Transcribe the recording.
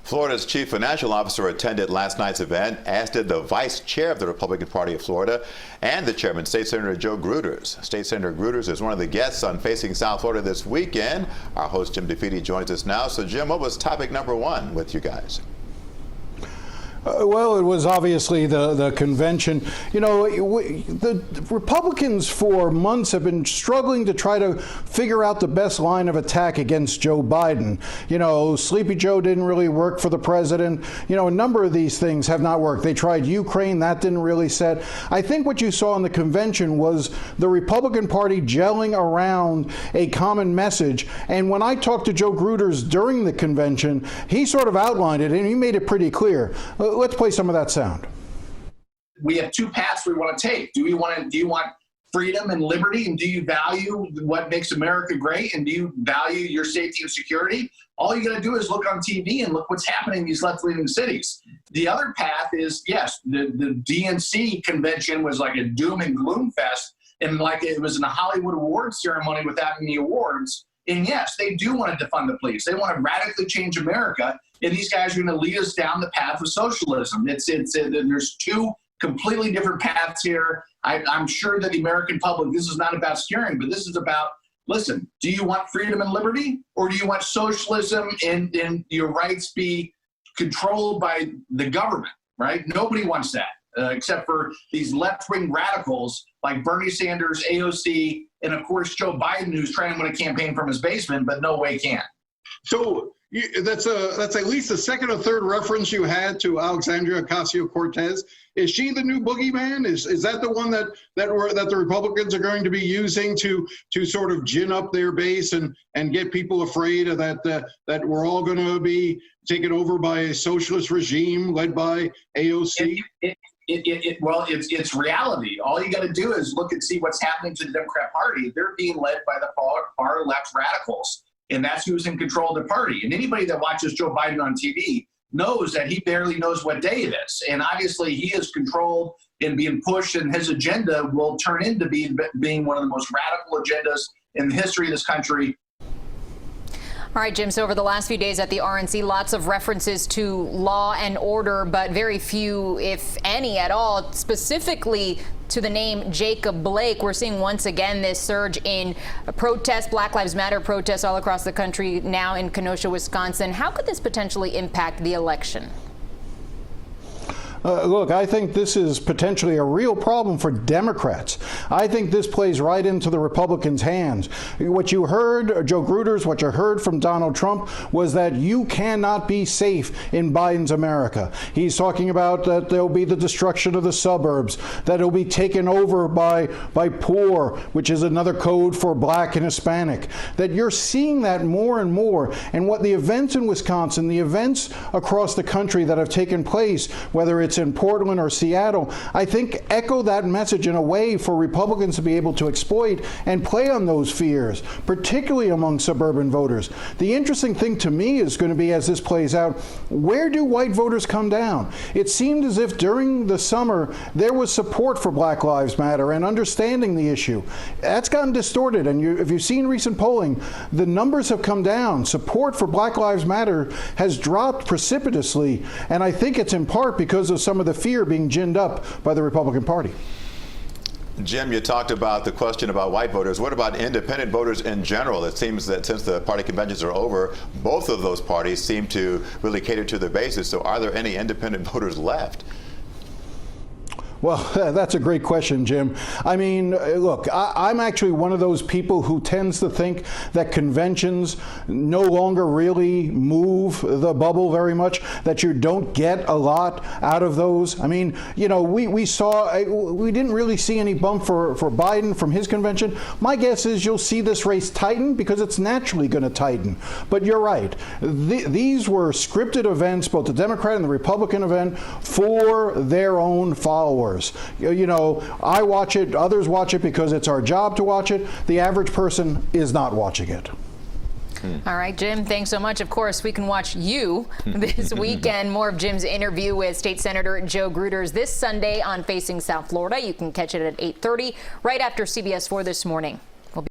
Florida's chief financial officer attended last night's event, as did the vice chair of the Republican Party of Florida and the chairman, State Senator Joe Gruters. State Senator Gruters is one of the guests on Facing South Florida this weekend. Our host, Jim DeFede, joins us now. So, Jim, what was topic number one with you guys? Well, it was obviously the convention. You know, the Republicans for months have been struggling to try to figure out the best line of attack against Joe Biden. You know, Sleepy Joe didn't really work for the president. You know, a number of these things have not worked. They tried Ukraine. That didn't really set. I think what you saw in the convention was the Republican Party gelling around a common message. And when I talked to Joe Gruters during the convention, he sort of outlined it and he made it pretty clear. Let's play some of that sound. We have two paths we want to take. Do you want freedom and liberty, and do you value what makes America great, and do you value your safety and security? All you got to do is look on TV and look what's happening in these left-leaning cities. The other path is, yes, the DNC convention was like a doom and gloom fest, and like it was in a Hollywood awards ceremony without any awards. And yes, they do want to defund the police. They want to radically change America. And these guys are going to lead us down the path of socialism. There's two completely different paths here. I'm sure that the American public, this is not about scaring, but this is about, listen, do you want freedom and liberty, or do you want socialism and your rights be controlled by the government, right? Nobody wants that, except for these left-wing radicals like Bernie Sanders, AOC, and of course Joe Biden, who's trying to win a campaign from his basement, but no way can. So that's at least the second or third reference you had to Alexandria Ocasio-Cortez. Is she the new boogeyman? Is that the one that the Republicans are going to be using to sort of gin up their base and get people afraid of that we're all going to be taken over by a socialist regime led by AOC? Well, it's reality. All you got to do is look and see what's happening to the Democrat Party. They're being led by the far left radicals, and that's who's in control of the party. And anybody that watches Joe Biden on TV knows that he barely knows what day it is. And obviously he is controlled and being pushed, and his agenda will turn into being one of the most radical agendas in the history of this country. All right, Jim, so over the last few days at the RNC, lots of references to law and order, but very few, if any at all, specifically to the name Jacob Blake. We're seeing once again this surge in protests, Black Lives Matter protests all across the country, now in Kenosha, Wisconsin. How could this potentially impact the election? Look, I think this is potentially a real problem for Democrats. I think this plays right into the Republicans' hands. What you heard, Joe Gruters, what you heard from Donald Trump was that you cannot be safe in Biden's America. He's talking about that there'll be the destruction of the suburbs, that it'll be taken over by poor, which is another code for black and Hispanic, that you're seeing that more and more. And what the events in Wisconsin, the events across the country that have taken place, whether it's in Portland or Seattle, I think echo that message in a way for Republicans to be able to exploit and play on those fears, particularly among suburban voters. The interesting thing to me is going to be, as this plays out, where do white voters come down? It seemed as if during the summer there was support for Black Lives Matter and understanding the issue. That's gotten distorted, and if you've seen recent polling, the numbers have come down. Support for Black Lives Matter has dropped precipitously, and I think it's in part because of some of the fear being ginned up by the Republican Party. Jim, you talked about the question about white voters. What about independent voters in general? It seems that since the party conventions are over, both of those parties seem to really cater to their bases. So are there any independent voters left? Well, that's a great question, Jim. I mean, look, I'm actually one of those people who tends to think that conventions no longer really move the bubble very much, that you don't get a lot out of those. I mean, you know, we didn't really see any bump for Biden from his convention. My guess is you'll see this race tighten because it's naturally going to tighten. But you're right. These were scripted events, both the Democrat and the Republican event, for their own followers. You know, I watch it, others watch it because it's our job to watch it. The average person is not watching it. All right, Jim, thanks so much. Of course, we can watch you this weekend. More of Jim's interview with State Senator Joe Gruters this Sunday on Facing South Florida. You can catch it at 8:30 right after CBS 4 this morning.